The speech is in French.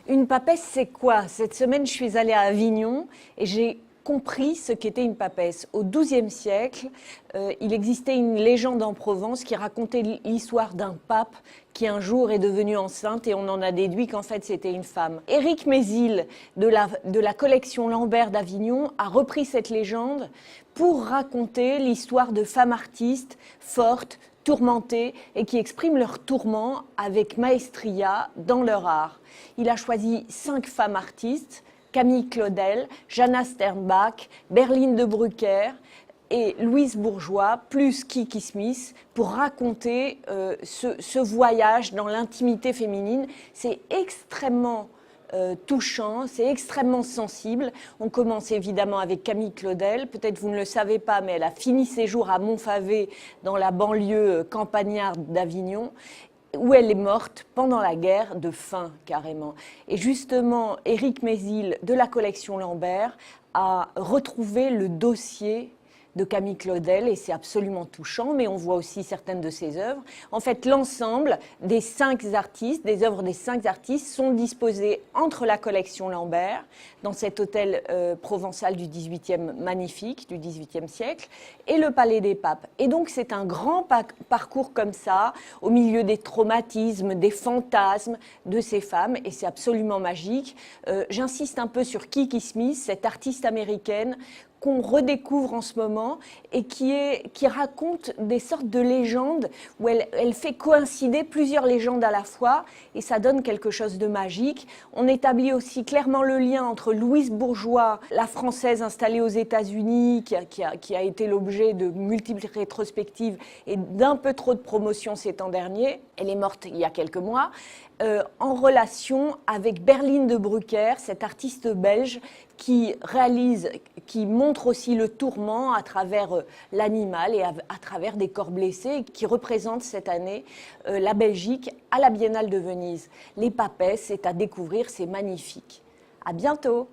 Une papesse, c'est quoi? Cette semaine, je suis allée à Avignon et j'ai compris ce qu'était une papesse. Au XIIe siècle, il existait une légende en Provence qui racontait l'histoire d'un pape qui un jour est devenu enceinte et on en a déduit qu'en fait c'était une femme. Éric Mézil de la collection Lambert d'Avignon a repris cette légende pour raconter l'histoire de femmes artistes fortes, tourmentées et qui expriment leurs tourments avec maestria dans leur art. Il a choisi 5 femmes artistes, Camille Claudel, Jana Sternbach, Berline de Brucker et Louise Bourgeois, plus Kiki Smith, pour raconter ce voyage dans l'intimité féminine. C'est extrêmement touchant, c'est extrêmement sensible. On commence évidemment avec Camille Claudel. Peut-être vous ne le savez pas, mais elle a fini ses jours à Montfavet, dans la banlieue campagnarde d'Avignon, où elle est morte pendant la guerre de faim, carrément. Et justement, Éric Mézil, de la collection Lambert, a retrouvé le dossier de Camille Claudel, et c'est absolument touchant, mais on voit aussi certaines de ses œuvres. En fait, l'ensemble des 5 artistes, des œuvres des 5 artistes, sont disposées entre la collection Lambert, dans cet hôtel provençal du 18e, magnifique, du 18e siècle, et le Palais des Papes. Et donc, c'est un grand parcours comme ça, au milieu des traumatismes, des fantasmes de ces femmes, et c'est absolument magique. J'insiste un peu sur Kiki Smith, cette artiste américaine, qu'on redécouvre en ce moment et qui raconte des sortes de légendes où elle fait coïncider plusieurs légendes à la fois et ça donne quelque chose de magique. On établit aussi clairement le lien entre Louise Bourgeois, la Française installée aux États-Unis, qui a été l'objet de multiples rétrospectives et d'un peu trop de promotion ces temps derniers. Elle est morte il y a quelques mois. En relation avec Berline de Brucker, cette artiste belge qui montre aussi le tourment à travers l'animal et à travers des corps blessés, qui représente cette année la Belgique à la Biennale de Venise. Les papesses, c'est à découvrir, c'est magnifique. À bientôt!